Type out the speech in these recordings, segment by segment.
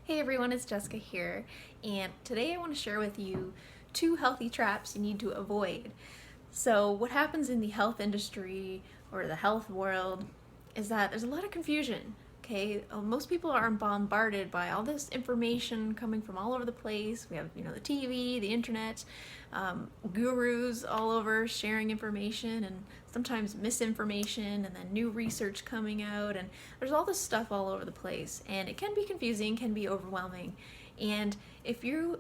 Hey everyone, it's Jessica here, and today I want to share with you 2 healthy traps you need to avoid. So what happens in the health industry or the health world is that there's a lot of confusion. Okay, most people are bombarded by all this information coming from all over the place. We have, the TV, the internet, gurus all over sharing information and sometimes misinformation, and then new research coming out, and there's all this stuff all over the place, and it can be confusing, can be overwhelming. And if you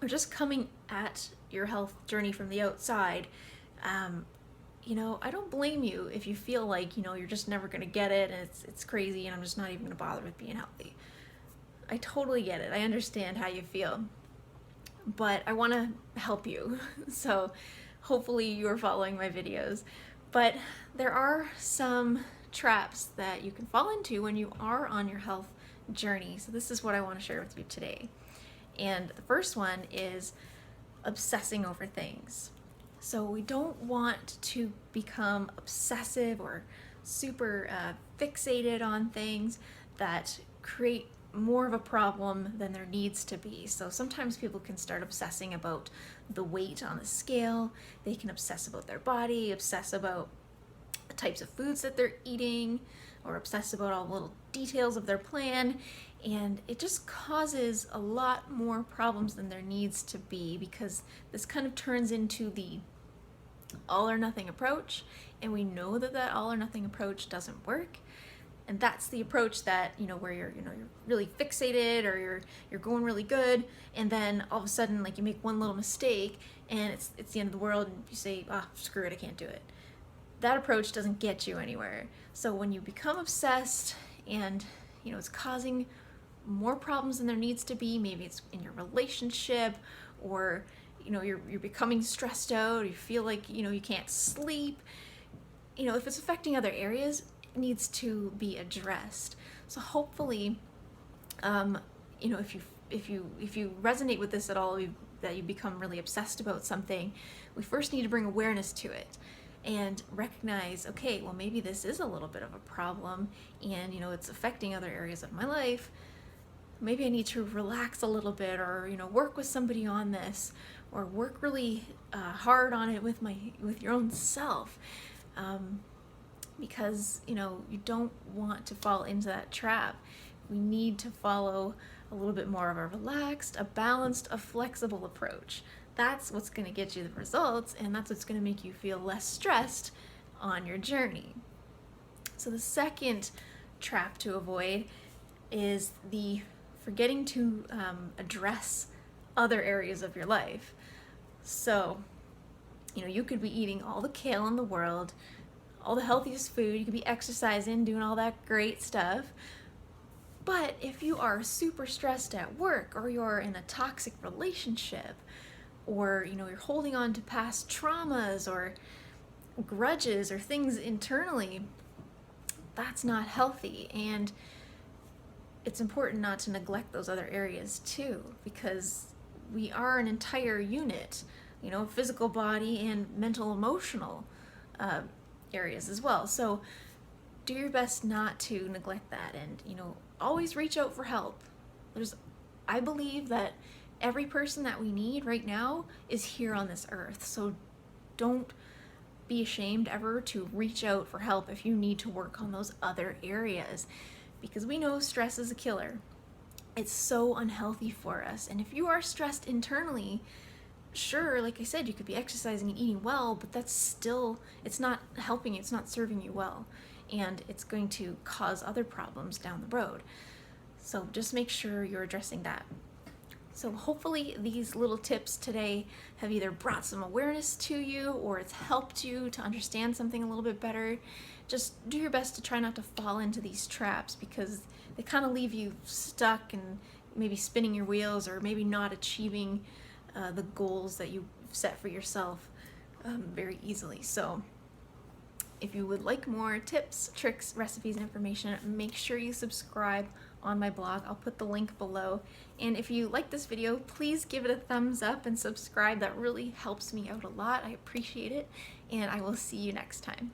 are just coming at your health journey from the outside, I don't blame you if you feel like, you're just never going to get it and it's crazy and I'm just not even going to bother with being healthy. I totally get it. I understand how you feel. But I want to help you. So hopefully you're following my videos. But there are some traps that you can fall into when you are on your health journey. So this is what I want to share with you today. And the first one is obsessing over things. So we don't want to become obsessive or super fixated on things that create more of a problem than there needs to be. So sometimes people can start obsessing about the weight on the scale. They can obsess about their body, obsess about the types of foods that they're eating, or obsess about all the little details of their plan. And it just causes a lot more problems than there needs to be, because this kind of turns into the all or nothing approach, and we know that that all or nothing approach doesn't work. And that's the approach that, where you're really fixated, or you're going really good, and then all of a sudden, like, you make one little mistake and it's the end of the world, and you say, screw it, I can't do it. That approach doesn't get you anywhere. So when you become obsessed and it's causing more problems than there needs to be, maybe it's in your relationship, or you're becoming stressed out, or you feel like you can't sleep, if it's affecting other areas, it needs to be addressed. So hopefully, if you resonate with this at all, that you become really obsessed about something, we first need to bring awareness to it and recognize, okay, well, maybe this is a little bit of a problem, and it's affecting other areas of my life. Maybe I need to relax a little bit, or work with somebody on this, or work really hard on it with your own self, because you don't want to fall into that trap. We need to follow a little bit more of a relaxed, a balanced, a flexible approach. That's what's going to get you the results, and that's what's going to make you feel less stressed on your journey. So the second trap to avoid is the forgetting to address other areas of your life. So, you could be eating all the kale in the world, all the healthiest food, you could be exercising, doing all that great stuff. But if you are super stressed at work, or you're in a toxic relationship, or you're holding on to past traumas or grudges or things internally, that's not healthy. And it's important not to neglect those other areas too, because we are an entire unit, physical body and mental, emotional areas as well. So do your best not to neglect that, and always reach out for help. I believe that every person that we need right now is here on this earth. So don't be ashamed ever to reach out for help if you need to work on those other areas, because we know stress is a killer. It's so unhealthy for us. And if you are stressed internally, sure, like I said, you could be exercising and eating well, but it's not helping, it's not serving you well, and it's going to cause other problems down the road. So just make sure you're addressing that. So hopefully these little tips today have either brought some awareness to you, or it's helped you to understand something a little bit better. Just do your best to try not to fall into these traps, because they kind of leave you stuck and maybe spinning your wheels, or maybe not achieving the goals that you set for yourself very easily. So if you would like more tips, tricks, recipes, and information, make sure you subscribe on my blog. I'll put the link below. And if you like this video, please give it a thumbs up and subscribe. That really helps me out a lot. I appreciate it. And I will see you next time.